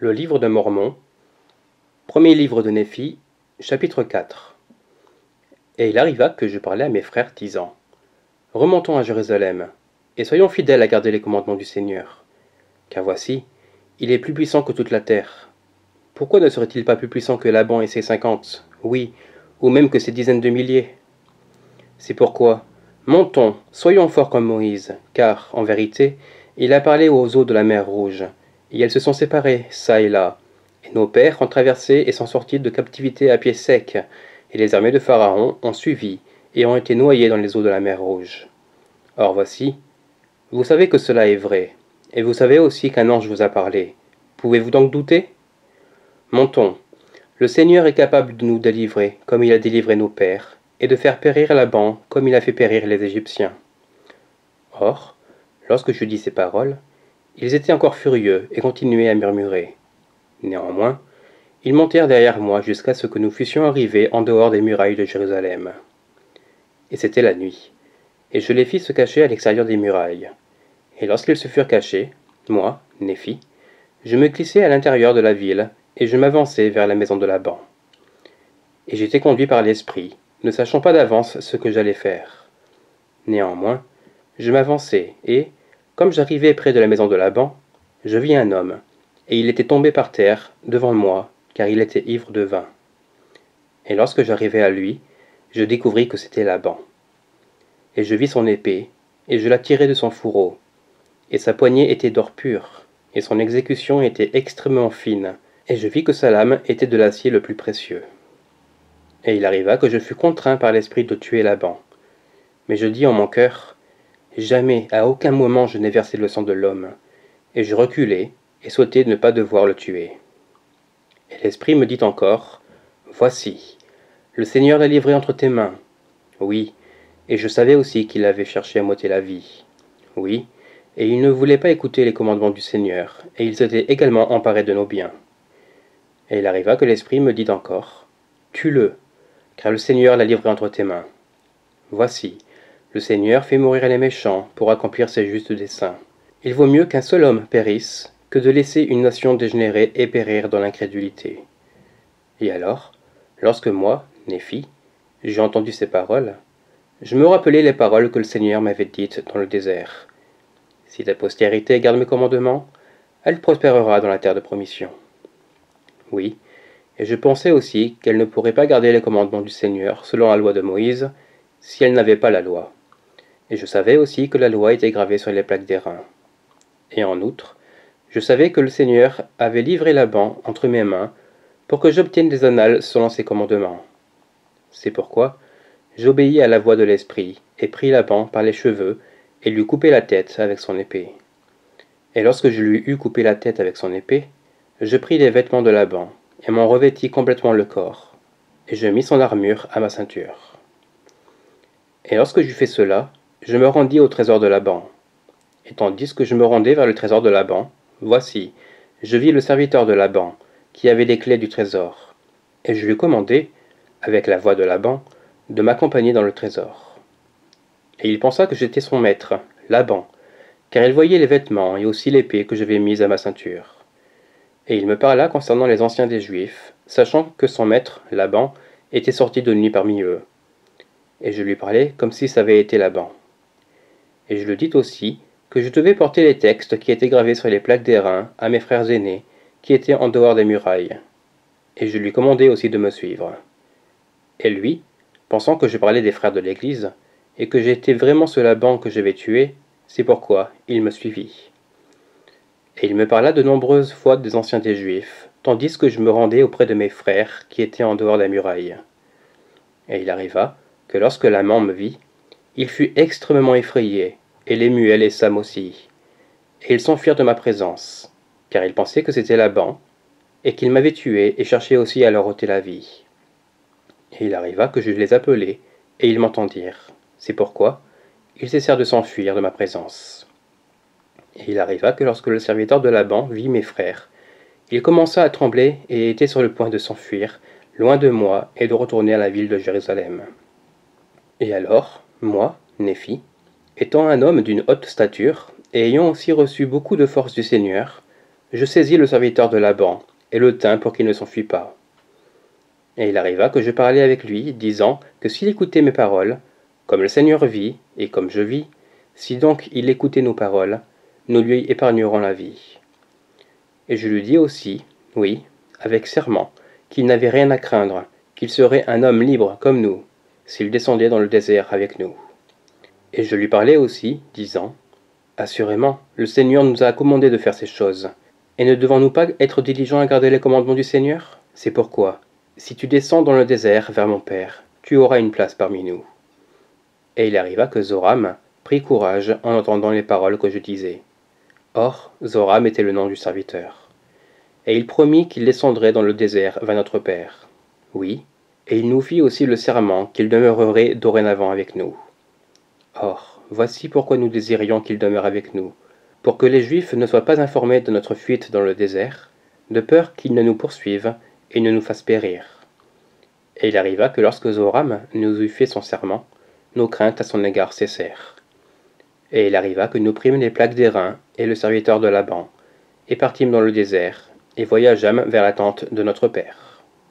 Le livre de Mormon, premier livre de Néphi, chapitre 4. Et il arriva que je parlais à mes frères, disant: Remontons à Jérusalem, et soyons fidèles à garder les commandements du Seigneur. Car voici, il est plus puissant que toute la terre. Pourquoi ne serait-il pas plus puissant que Laban et ses 50, oui, ou même que ses dizaines de milliers? C'est pourquoi, montons, soyons forts comme Moïse, car, en vérité, il a parlé aux eaux de la mer Rouge, et elles se sont séparées, çà et là. Et nos pères ont traversé et sont sortis de captivité à pied sec, et les armées de Pharaon ont suivi, et ont été noyées dans les eaux de la mer Rouge. Or voici, vous savez que cela est vrai, et vous savez aussi qu'un ange vous a parlé. Pouvez-vous donc douter? Montons. Le Seigneur est capable de nous délivrer, comme il a délivré nos pères, et de faire périr Laban, comme il a fait périr les Égyptiens. Or, lorsque je dis ces paroles, ils étaient encore furieux et continuaient à murmurer. Néanmoins, ils montèrent derrière moi jusqu'à ce que nous fussions arrivés en dehors des murailles de Jérusalem. Et c'était la nuit, et je les fis se cacher à l'extérieur des murailles. Et lorsqu'ils se furent cachés, moi, Néphi, je me glissai à l'intérieur de la ville, et je m'avançai vers la maison de Laban. Et j'étais conduit par l'esprit, ne sachant pas d'avance ce que j'allais faire. Néanmoins, je m'avançai, et, comme j'arrivai près de la maison de Laban, je vis un homme, et il était tombé par terre, devant moi, car il était ivre de vin. Et lorsque j'arrivai à lui, je découvris que c'était Laban. Et je vis son épée, et je la tirai de son fourreau. Et sa poignée était d'or pur, et son exécution était extrêmement fine, et je vis que sa lame était de l'acier le plus précieux. Et il arriva que je fus contraint par l'esprit de tuer Laban. Mais je dis en mon cœur: Jamais, à aucun moment je n'ai versé le sang de l'homme. Et je reculai, et souhaitai ne pas devoir le tuer. Et l'esprit me dit encore: Voici, le Seigneur l'a livré entre tes mains. Oui, et je savais aussi qu'il avait cherché à m'ôter la vie. Oui, et il ne voulait pas écouter les commandements du Seigneur, et il s'était également emparé de nos biens. Et il arriva que l'esprit me dit encore: Tue-le, car le Seigneur l'a livré entre tes mains. Voici, le Seigneur fait mourir les méchants pour accomplir ses justes desseins. Il vaut mieux qu'un seul homme périsse que de laisser une nation dégénérer et périr dans l'incrédulité. Et alors, lorsque moi, Néphi, j'ai entendu ces paroles, je me rappelai les paroles que le Seigneur m'avait dites dans le désert. Si ta postérité garde mes commandements, elle prospérera dans la terre de promission. Oui, et je pensais aussi qu'elle ne pourrait pas garder les commandements du Seigneur selon la loi de Moïse, si elle n'avait pas la loi. Et je savais aussi que la loi était gravée sur les plaques d'airain. Et en outre, je savais que le Seigneur avait livré Laban entre mes mains pour que j'obtienne des annales selon ses commandements. C'est pourquoi j'obéis à la voix de l'Esprit, et pris Laban par les cheveux, et lui coupai la tête avec son épée. Et lorsque je lui eus coupé la tête avec son épée, je pris les vêtements de Laban, et m'en revêtis complètement le corps, et je mis son armure à ma ceinture. Et lorsque j'eus fait cela, je me rendis au trésor de Laban. Et tandis que je me rendais vers le trésor de Laban, voici, je vis le serviteur de Laban, qui avait les clés du trésor. Et je lui commandai, avec la voix de Laban, de m'accompagner dans le trésor. Et il pensa que j'étais son maître, Laban, car il voyait les vêtements et aussi l'épée que j'avais mise à ma ceinture. Et il me parla concernant les anciens des Juifs, sachant que son maître, Laban, était sorti de nuit parmi eux. Et je lui parlais comme si ça avait été Laban. Et je lui dis aussi que je devais porter les textes qui étaient gravés sur les plaques d'airain à mes frères aînés, qui étaient en dehors des murailles. Et je lui commandai aussi de me suivre. Et lui, pensant que je parlais des frères de l'Église, et que j'étais vraiment ce Laban que je vais tuer, c'est pourquoi il me suivit. Et il me parla de nombreuses fois des anciens des Juifs, tandis que je me rendais auprès de mes frères qui étaient en dehors des murailles. Et il arriva que lorsque Laman me vit, il fut extrêmement effrayé, et Lemuel et Sam aussi. Et ils s'enfuirent de ma présence, car ils pensaient que c'était Laban, et qu'il m'avait tué et cherchait aussi à leur ôter la vie. Et il arriva que je les appelai, et ils m'entendirent. C'est pourquoi ils cessèrent de s'enfuir de ma présence. Et il arriva que lorsque le serviteur de Laban vit mes frères, il commença à trembler et était sur le point de s'enfuir, loin de moi, et de retourner à la ville de Jérusalem. Et alors, moi, Néphi, étant un homme d'une haute stature, et ayant aussi reçu beaucoup de force du Seigneur, je saisis le serviteur de Laban, et le tins pour qu'il ne s'enfuit pas. Et il arriva que je parlais avec lui, disant que s'il écoutait mes paroles, comme le Seigneur vit, et comme je vis, si donc il écoutait nos paroles, nous lui épargnerons la vie. Et je lui dis aussi, oui, avec serment, qu'il n'avait rien à craindre, qu'il serait un homme libre comme nous, s'il descendait dans le désert avec nous. Et je lui parlais aussi, disant, assurément, le Seigneur nous a commandé de faire ces choses, et ne devons-nous pas être diligents à garder les commandements du Seigneur? C'est pourquoi, si tu descends dans le désert vers mon père, tu auras une place parmi nous. Et il arriva que Zoram prit courage en entendant les paroles que je disais. Or, Zoram était le nom du serviteur. Et il promit qu'il descendrait dans le désert vers notre père. Oui, et il nous fit aussi le serment qu'il demeurerait dorénavant avec nous. Or, voici pourquoi nous désirions qu'il demeure avec nous, pour que les Juifs ne soient pas informés de notre fuite dans le désert, de peur qu'ils ne nous poursuivent et ne nous fassent périr. Et il arriva que lorsque Zoram nous eut fait son serment, nos craintes à son égard cessèrent. Et il arriva que nous prîmes les plaques d'airain et le serviteur de Laban, et partîmes dans le désert, et voyageâmes vers la tente de notre père.